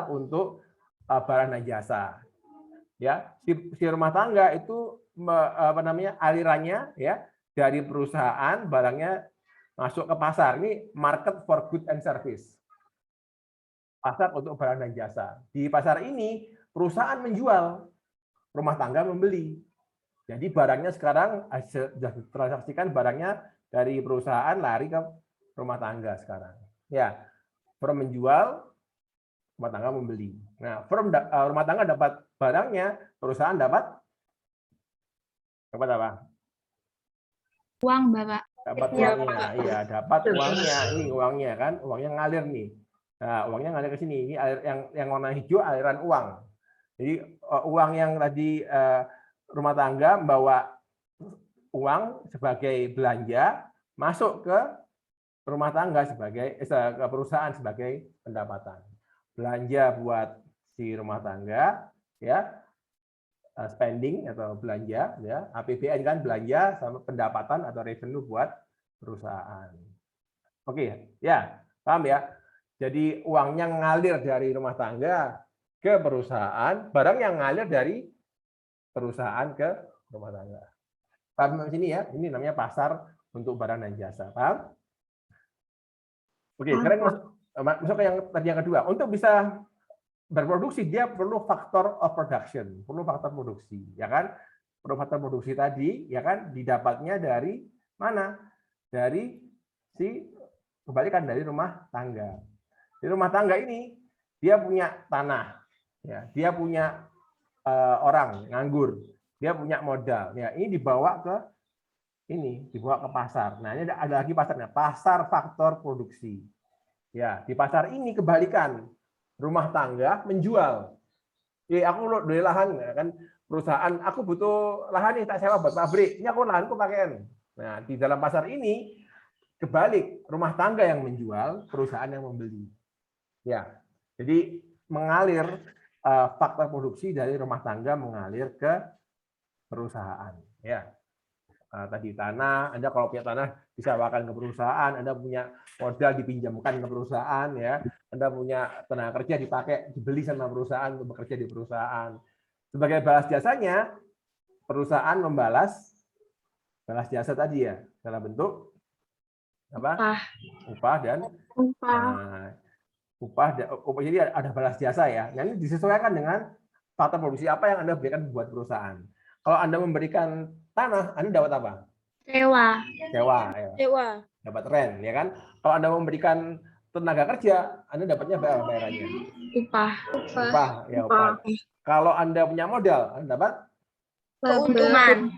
untuk barang dan jasa. Ya, si rumah tangga itu apa namanya? Alirannya ya dari perusahaan barangnya masuk ke pasar. Ini market for good and service. Pasar untuk barang dan jasa. Di pasar ini perusahaan menjual, rumah tangga membeli. Jadi barangnya sekarang sudah ditransaksikan barangnya dari perusahaan lari ke rumah tangga sekarang. Ya, firm menjual, rumah tangga membeli. Nah, rumah tangga dapat barangnya, perusahaan dapat apa? Uang, Bapak. Dapat uangnya, iya, dapat uangnya. Ini uangnya kan, uangnya ngalir nih. Nah, uangnya ngalir ke sini. Ini yang warna hijau aliran uang. Jadi uang yang tadi rumah tangga membawa uang sebagai belanja masuk ke rumah tangga sebagai ke perusahaan sebagai pendapatan. Belanja buat si rumah tangga, ya, spending atau belanja, ya, APBN kan belanja sama pendapatan atau revenue buat perusahaan. Oke, ya, paham ya? Jadi uangnya ngalir dari rumah tangga ke perusahaan, barang yang ngalir dari perusahaan ke rumah tangga. Paham di sini ya? Ini namanya pasar untuk barang dan jasa. Paham? Oke, sekarang masuk ke yang kedua. Untuk bisa berproduksi dia perlu faktor of production, perlu faktor produksi, ya kan? Perlu faktor produksi tadi, ya kan? Didapatnya dari mana? Dari kebalikan dari rumah tangga. Di rumah tangga ini dia punya tanah, ya, dia punya orang nganggur, dia punya modal. Ya, ini dibawa ke pasar. Nah, ini ada lagi pasarnya, pasar faktor produksi. Ya, di pasar ini kebalikan. Rumah tangga menjual. Aku beli lahan kan, perusahaan aku butuh lahan nih tak sewa buat pabrik. Ini aku lahanku pakaian. Nah, di dalam pasar ini kebalik, rumah tangga yang menjual, perusahaan yang membeli. Ya. Jadi mengalir faktor produksi dari rumah tangga mengalir ke perusahaan, ya. Tadi tanah, Anda kalau punya tanah disewakan ke perusahaan, Anda punya modal dipinjamkan ke perusahaan, ya. Anda punya tenaga kerja dipakai, dibeli sama perusahaan untuk bekerja di perusahaan. Sebagai balas jasanya, perusahaan membalas balas jasa tadi ya, dalam bentuk apa? Upah dan upah. Jadi ada balas jasa ya. Nah, ini disesuaikan dengan faktor produksi apa yang Anda berikan buat perusahaan. Kalau Anda memberikan tanah, Anda dapat apa? Sewa. Ya. Dapat rent, ya kan? Kalau Anda memberikan tenaga kerja, Anda dapatnya bayarannya. Upah. Ya, upah. Kalau Anda punya modal, Anda dapat keuntungan.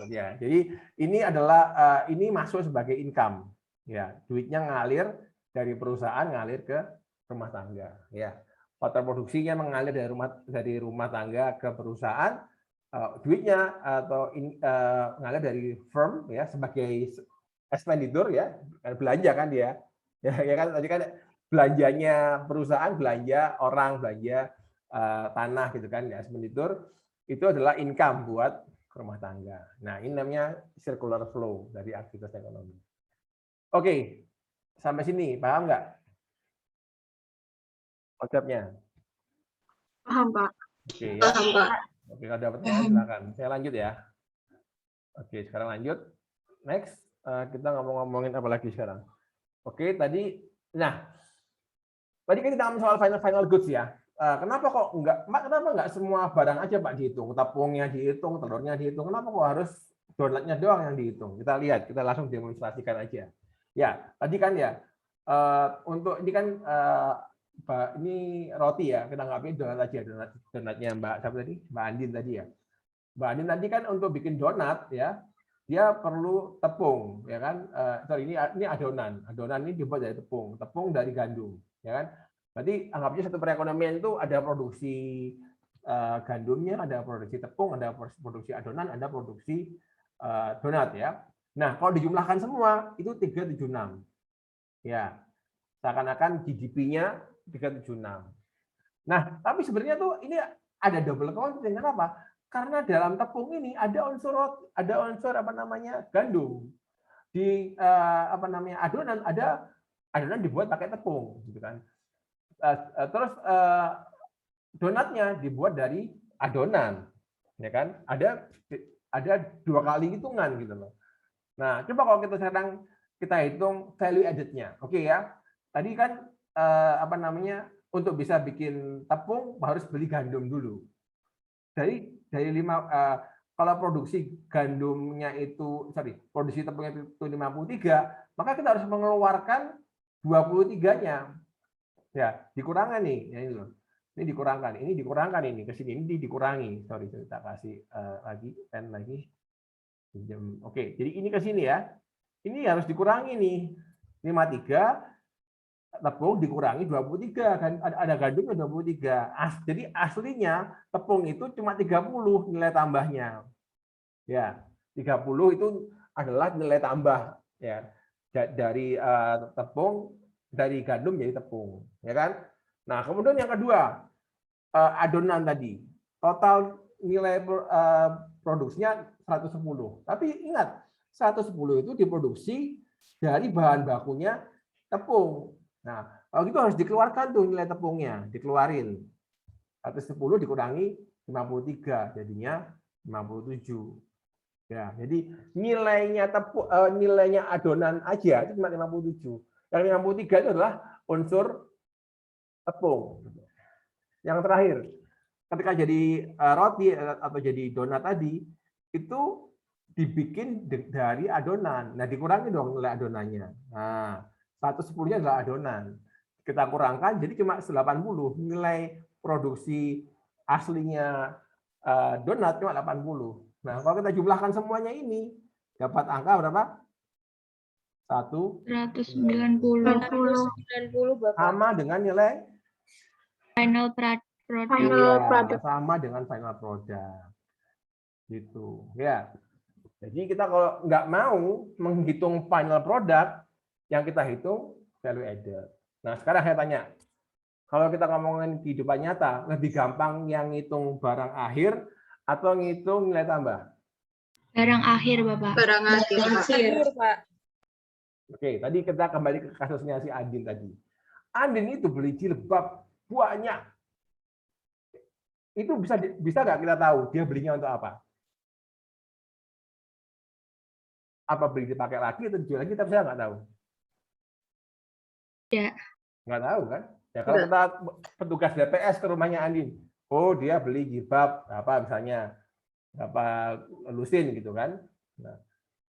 Ya, jadi ini adalah ini masuk sebagai income. Ya, duitnya ngalir dari perusahaan ngalir ke rumah tangga. Ya, faktor produksinya mengalir dari rumah tangga ke perusahaan. Duitnya atau ngalir dari firm ya sebagai expenditure ya, belanja kan dia. Ya kan tadi kan belanjanya perusahaan, belanja orang, belanja tanah gitu kan ya, expenditure itu adalah income buat rumah tangga. Nah, ini namanya circular flow dari aktivitas ekonomi. Oke, sampai sini paham nggak konsepnya? Paham, Pak. Oke, ya. Paham, Pak. Oke, kalau ada pertanyaan silakan. Saya lanjut ya. Oke, sekarang lanjut. Next, kita ngomongin apa lagi sekarang? Oke, tadi kan kita ngomong soal final goods ya. Kenapa kenapa nggak semua barang aja Pak dihitung? Tepungnya dihitung, telurnya dihitung. Kenapa kok harus donatnya doang yang dihitung. Kita lihat, kita langsung demonstrasikan aja. Ya, tadi kan ya untuk ini kan ini roti ya, kita nggak pilih donat aja, donatnya Mbak siapa tadi? Mbak Andin tadi ya. Mbak Andin tadi kan untuk bikin donat ya, dia perlu tepung ya kan. Sorry, ini adonan. Adonan ini dibuat dari tepung dari gandum ya kan. Berarti anggapnya satu perekonomian itu ada produksi gandumnya, ada produksi tepung, ada produksi adonan, ada produksi donat ya. Nah, kalau dijumlahkan semua itu 376. Ya. Seakan-akan GDP-nya 376. Nah, tapi sebenarnya tuh ini ada double counting. Kenapa? Karena dalam tepung ini ada unsur apa namanya gandum. Di apa namanya adonan adonan dibuat pakai tepung, gitu kan. Terus donatnya dibuat dari adonan, ya kan? Ada 2 kali hitungan gitu loh. Nah, coba kalau kita hitung value added-nya, oke ya. Tadi kan apa namanya untuk bisa bikin tepung harus beli gandum dulu. Dari 5 kalau produksi gandumnya itu produksi tepungnya itu 53, maka kita harus mengeluarkan 23-nya. Ya, dikurangkan nih, ya ini loh. Ini dikurangkan ini ke sini, ini dikurangi. Sorry, kita kasih lagi pen lagi. Oke, jadi ini ke sini ya. Ini harus dikurangi nih. 53 tepung dikurangi 23 kan ada gandumnya 23. Jadi aslinya tepung itu cuma 30 nilai tambahnya. Ya, 30 itu adalah nilai tambah ya dari tepung dari gandum jadi tepung, ya kan? Nah, kemudian yang kedua, adonan tadi. Total nilai produksinya 110. Tapi ingat, 110 itu diproduksi dari bahan bakunya tepung. Nah, kalau gitu harus dikeluarkan tuh nilai tepungnya, dikeluarin. 110 dikurangi 53, jadinya 57. Ya, jadi nilainya nilainya adonan aja itu cuma 57. Yang 53 itu adalah unsur tepung. Yang terakhir, ketika jadi roti atau jadi donat tadi, itu dibikin dari adonan. Nah, dikurangi dong nilai adonannya. Nah, 110-nya adalah adonan. Kita kurangkan jadi cuma 80. Nilai produksi aslinya donat cuma 80. Nah, kalau kita jumlahkan semuanya ini dapat angka berapa? 190 Bapak. Sama dengan nilai Final product. Sama dengan final product. Gitu, ya. Jadi kita kalau nggak mau menghitung final product, yang kita hitung value added. Nah, sekarang saya tanya, kalau kita ngomongin kehidupan nyata, lebih gampang yang ngitung barang akhir atau ngitung nilai tambah? Barang akhir, Bapak. Barang akhir, Pak. Oke, tadi kita kembali ke kasusnya si Andin tadi. Andin itu beli jilbab banyak. Itu bisa nggak kita tahu dia belinya untuk apa? Apa beli dipakai lagi atau dijual lagi, kita bisa nggak tahu. Ya. Nggak tahu kan? Ya kalau kita petugas DPS ke rumahnya Andin, oh dia beli jilbab apa misalnya berapa lusin gitu kan? Nah,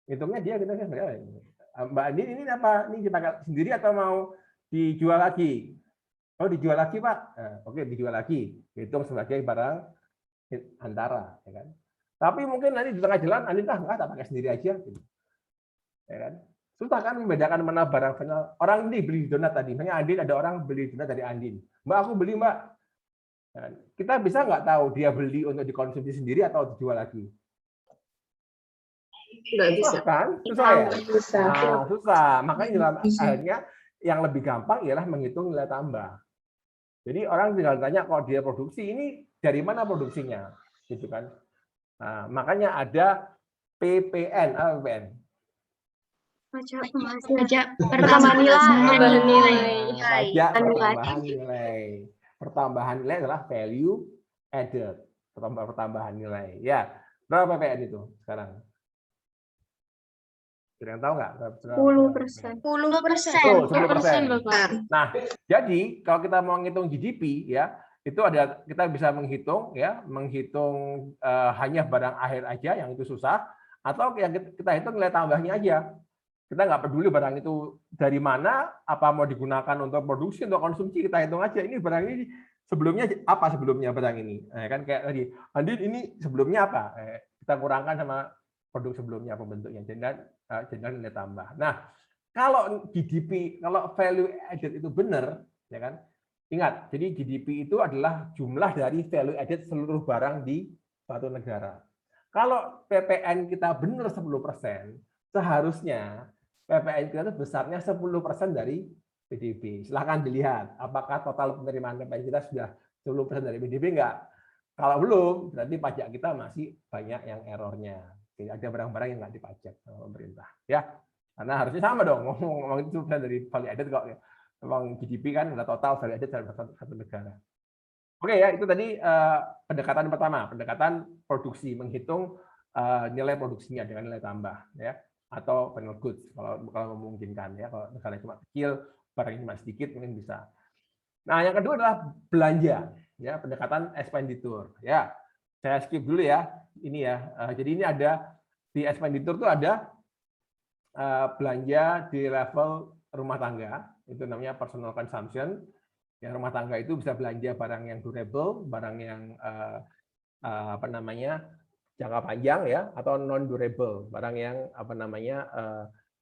hitungnya dia gitu kan? Mbak Andin ini apa? Ini dipakai sendiri atau mau dijual lagi? Oh dijual lagi Pak. Nah, oke dijual lagi. Hitung sebagai barang antara, ya kan? Tapi mungkin nanti di tengah jalan Andin nggak tak pakai sendiri aja. Gitu. Ya kan? Susah kan membedakan mana barang final. Orang ini beli donat tadi, misalnya Andin ada orang beli donat dari Andin. Mbak aku beli Mbak. Nah, kita bisa nggak tahu dia beli untuk dikonsumsi sendiri atau dijual lagi? Nggak bisa. Susah kan? Susah ya? Susah. Nah, susah. Makanya akhirnya yang lebih gampang ialah menghitung nilai tambah. Jadi orang tinggal tanya kalau dia produksi ini dari mana produksinya, gitu kan? Nah, makanya ada PPN, apa PPN? Pajak pertambahan nilai. Pajak pertambahan nilai. Pertambahan nilai adalah value added. Pertambahan nilai. Ya, berapa PPN itu sekarang? Ada yang tahu nggak? 10%. 10%. Nah, jadi kalau kita mau menghitung GDP ya, itu kita bisa menghitung hanya barang akhir aja yang itu susah, Atau yang kita hitung nilai tambahnya aja. Kita nggak peduli barang itu dari mana, apa mau digunakan untuk produksi, untuk konsumsi, kita hitung aja. Ini barang ini sebelumnya apa sebelumnya barang ini. Kan kayak tadi, Andin ini sebelumnya apa? Kita kurangkan sama produk sebelumnya pembentuknya, jadi nilai tambah. Nah, kalau GDP, kalau value added itu benar, ya kan? Ingat, jadi GDP itu adalah jumlah dari value added seluruh barang di suatu negara. Kalau PPN kita benar 10%, seharusnya PPN kita itu besarnya 10% dari PDB. Silahkan dilihat, apakah total penerimaan PPN kita sudah 10% dari PDB enggak? Kalau belum, berarti pajak kita masih banyak yang errornya. Jadi ada barang-barang yang nggak dipajak sama pemerintah. Ya, karena harusnya sama dong, ngomong itu dari value added kok. Memang GDP kan ada total value added dalam satu negara. Oke ya, itu tadi pendekatan pertama, pendekatan produksi, menghitung nilai produksinya dengan nilai tambah, ya, atau final goods kalau memungkinkan, ya. Kalau negara cuma kecil, barangnya cuma sedikit, mungkin bisa. Nah, yang kedua adalah belanja, ya, pendekatan expenditure, ya. Saya skip dulu ya, ini ya. Jadi ini ada di expenditure itu ada belanja di level rumah tangga, itu namanya personal consumption. Ya, rumah tangga itu bisa belanja barang yang durable, barang yang apa namanya jangka panjang, ya, atau non durable, barang yang apa namanya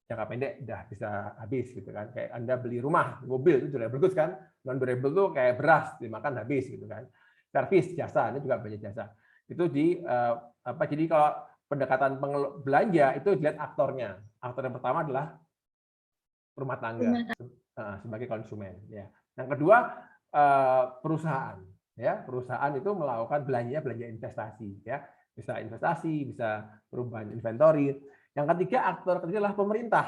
jangka pendek udah bisa habis gitu kan. Kayak Anda beli rumah, mobil itu durable goods kan, non durable tuh kayak beras dimakan habis gitu kan. Servis, jasa, ini juga belanja jasa. Itu di apa? Jadi kalau pendekatan belanja itu dilihat aktornya. Aktor yang pertama adalah rumah tangga sebagai konsumen, ya. Yang kedua, perusahaan, ya, perusahaan itu melakukan belanja investasi, ya, bisa investasi, bisa perubahan inventory. Yang ketiga, aktor ketiga adalah pemerintah,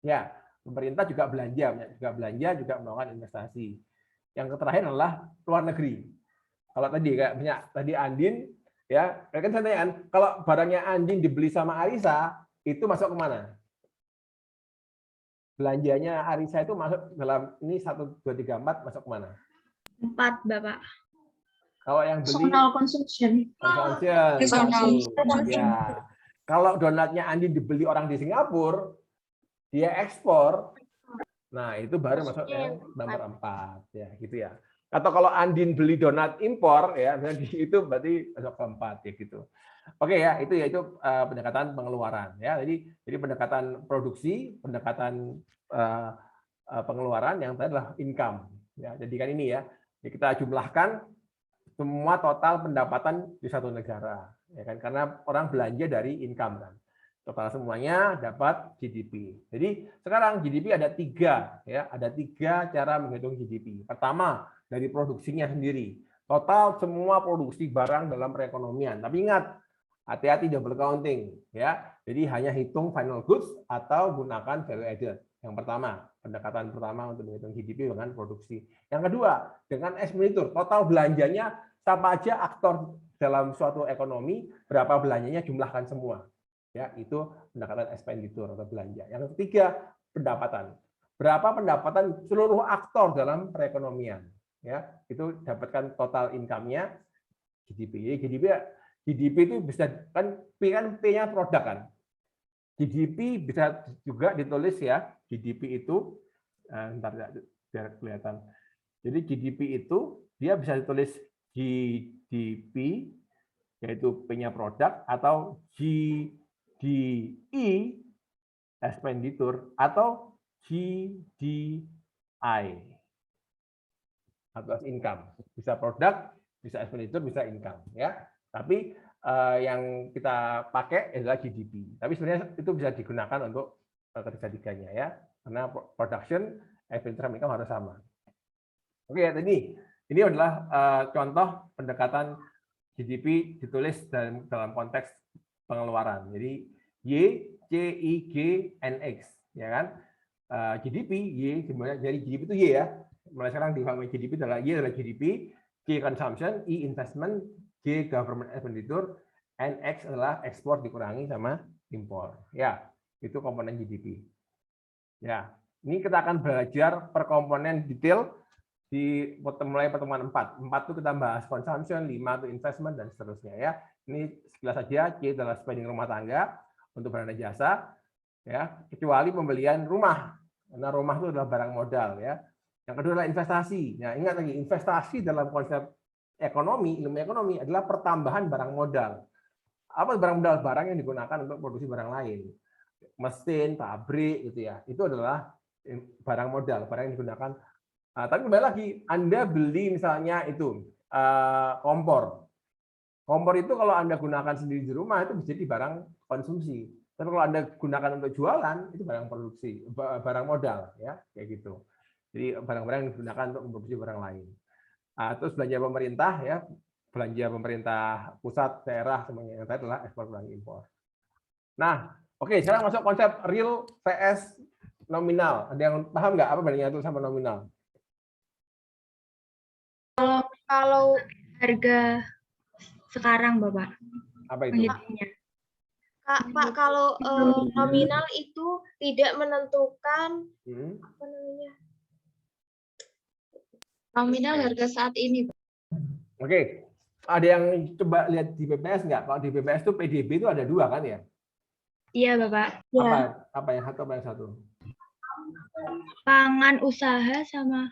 ya, pemerintah juga juga melakukan investasi. Yang terakhir adalah luar negeri. Kalau tadi kayak tadi Andin, ya, kan saya tanya, kalau barangnya Andin dibeli sama Arisa, itu masuk kemana? Belanjanya Arisa itu masuk dalam ini 1, 2, 3, 4 masuk kemana? 4, Bapak. Kalau yang beli Personal consumption. Ya. Kalau donatnya Andi dibeli orang di Singapura, dia ekspor. Nah, itu baru masuk yang nomor 4, ya, gitu ya. Atau kalau Andin beli donat impor, ya, itu berarti masuk ke 4, ya, gitu. Oke ya, itu pendekatan pengeluaran, ya. Jadi pendekatan produksi, pendekatan pengeluaran, yang tadi adalah income, ya. Jadi kan ini ya, jadi kita jumlahkan semua total pendapatan di satu negara, ya kan, karena orang belanja dari income kan. Total semuanya dapat GDP. Jadi sekarang GDP ada 3, ya, ada 3 cara menghitung GDP. Pertama, dari produksinya sendiri. Total semua produksi barang dalam perekonomian. Tapi ingat, hati-hati double counting, ya. Jadi hanya hitung final goods atau gunakan value added. Yang pertama, pendekatan pertama untuk menghitung GDP dengan produksi. Yang kedua, dengan expenditure, total belanjanya siapa aja aktor dalam suatu ekonomi, berapa belanjanya jumlahkan semua. Ya, itu pendekatan expenditure atau belanja. Yang ketiga, pendapatan. Berapa pendapatan seluruh aktor dalam perekonomian, ya. Itu dapatkan total income-nya GDP. Jadi GDP itu bisa kan P-nya produk kan. GDP bisa juga ditulis ya, GDP itu bentar biar kelihatan. Jadi GDP itu dia bisa ditulis GDP yaitu P-nya produk, atau GDI expenditure, atau GDI atau income. Bisa produk, bisa expenditure, bisa income, ya. Tapi yang kita pakai adalah GDP. Tapi sebenarnya itu bisa digunakan untuk ketiga-tiganya, ya. Karena production, expenditure, income harus sama. Oke, ya, tadi ini adalah contoh pendekatan GDP ditulis dalam konteks pengeluaran. Jadi Y, C, I, G, N, X, ya kan? GDP, Y, jadi GDP itu Y ya. Mulai sekarang difahami GDP adalah Y adalah GDP, G consumption, I investment, G government expenditure, N X adalah ekspor dikurangi sama impor. Ya, itu komponen GDP. Ya, ini kita akan belajar per komponen detail mulai pertemuan 4. 4 itu kita bahas consumption, 5 itu investment, dan seterusnya ya. Ini sekilas saja, C adalah spending rumah tangga untuk barang dan jasa, ya, kecuali pembelian rumah. Karena rumah itu adalah barang modal ya. Yang kedua adalah investasi. Nah, ingat lagi, investasi dalam konsep ekonomi, ilmu ekonomi adalah pertambahan barang modal. Apa barang modal? Barang yang digunakan untuk produksi barang lain. Mesin, pabrik gitu ya. Itu adalah barang modal, barang yang digunakan. Tapi kembali lagi, Anda beli misalnya itu kompor. Kompor itu kalau Anda gunakan sendiri di rumah itu bisa jadi barang konsumsi. Tapi kalau Anda gunakan untuk jualan itu barang produksi, barang modal ya, kayak gitu. Jadi barang-barang yang digunakan untuk memproduksi barang lain. Terus belanja pemerintah ya, belanja pemerintah pusat, daerah, semuanya yang tadi adalah ekspor dan impor. Nah, oke, sekarang masuk konsep real vs nominal. Ada yang paham nggak apa bedanya itu sama nominal? Kalau harga sekarang, Bapak. Apa itu? Pak, kalau nominal itu tidak menentukan apa namanya? Nominal harga saat ini. Oke, ada yang coba lihat di BPS nggak? Kalau di BPS itu PDB itu ada 2 kan ya? Iya, Bapak. Apa yang satu, apa yang satu? Pangan usaha sama.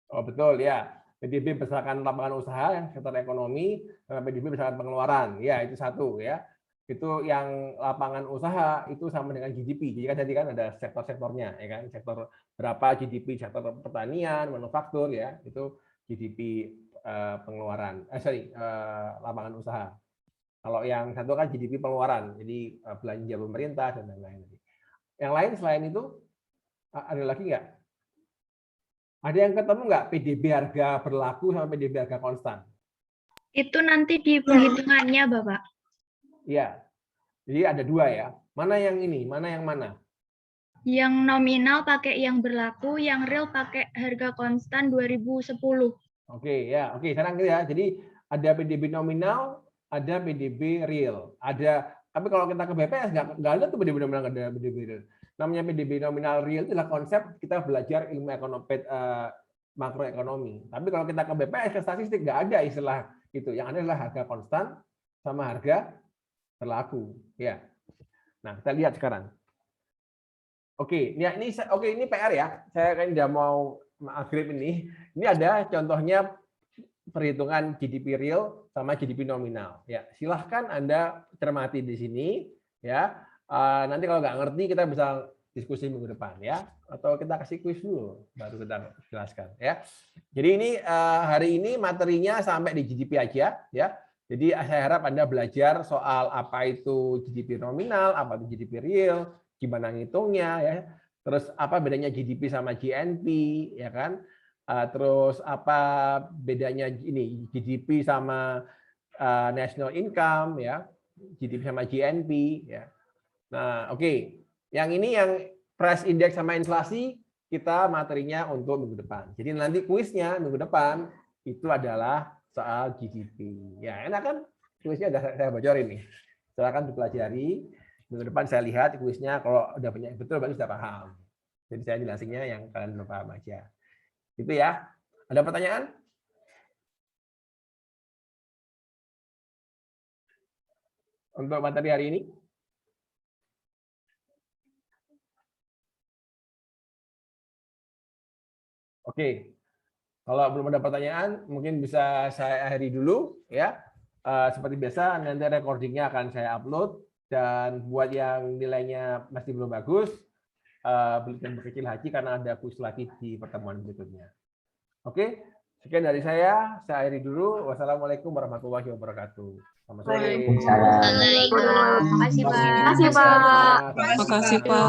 Oh betul ya. PDB berdasarkan lapangan usaha yang sektor ekonomi, PDB berdasarkan pengeluaran. Ya itu satu ya. Itu yang lapangan usaha itu sama dengan GDP. Jadi kan tadi kan ada sektor-sektornya, ya kan? Sektor berapa GDP sektor pertanian, manufaktur ya, itu GDP pengeluaran. Lapangan usaha. Kalau yang satu kan GDP pengeluaran, jadi belanja pemerintah dan lain-lain. Yang lain selain itu ada lagi nggak? Ada yang ketemu nggak PDB harga berlaku sama PDB harga konstan? Itu nanti di perhitungannya, Bapak. Iya. Jadi ada 2 ya. Mana yang ini? Mana yang mana? Yang nominal pakai yang berlaku, yang real pakai harga konstan 2010. Oke, ya. Oke, sekarang gitu ya. Jadi ada PDB nominal, ada PDB real. Tapi kalau kita ke BPS nggak ada tuh PDB nominal, nggak ada PDB real. Namanya PDB nominal real itu adalah konsep kita belajar ilmu ekonomi makroekonomi. Tapi kalau kita ke BPS ke statistik nggak ada istilah itu. Yang ada adalah harga konstan sama harga berlaku. Ya. Nah kita lihat sekarang. Oke, ini PR ya. Saya kan udah mau maghrib ini. Ini ada contohnya perhitungan GDP real sama GDP nominal. Ya, silahkan Anda cermati di sini. Ya. Nanti kalau nggak ngerti kita bisa diskusi minggu depan ya, atau kita kasih kuis dulu baru kita jelaskan ya. Jadi ini hari ini materinya sampai di GDP aja ya. Jadi saya harap Anda belajar soal apa itu GDP nominal, apa itu GDP real, gimana ngitungnya ya. Terus apa bedanya GDP sama GNP ya kan? Terus apa bedanya ini GDP sama national income ya, GDP sama GNP ya. Nah, oke. Yang ini yang price index sama inflasi kita materinya untuk minggu depan. Jadi nanti kuisnya minggu depan itu adalah soal GDP. Ya, enak kan? Kuisnya udah saya bocorin nih. Silakan dipelajari. Minggu depan saya lihat kuisnya, kalau udah banyak betul berarti sudah paham. Jadi saya jelasinnya yang kalian belum paham aja. Itu ya. Ada pertanyaan? Untuk materi hari ini? Oke, kalau belum ada pertanyaan, mungkin bisa saya akhiri dulu ya. Seperti biasa, nanti recordingnya akan saya upload, dan buat yang nilainya masih belum bagus, belikan berkecil hati karena ada kuis lagi di pertemuan berikutnya. Oke, sekian dari saya akhiri dulu. Wassalamualaikum warahmatullahi wabarakatuh. Selamat sore. Terima kasih, Pak. Terima kasih, Pak. Terima kasih, Pak.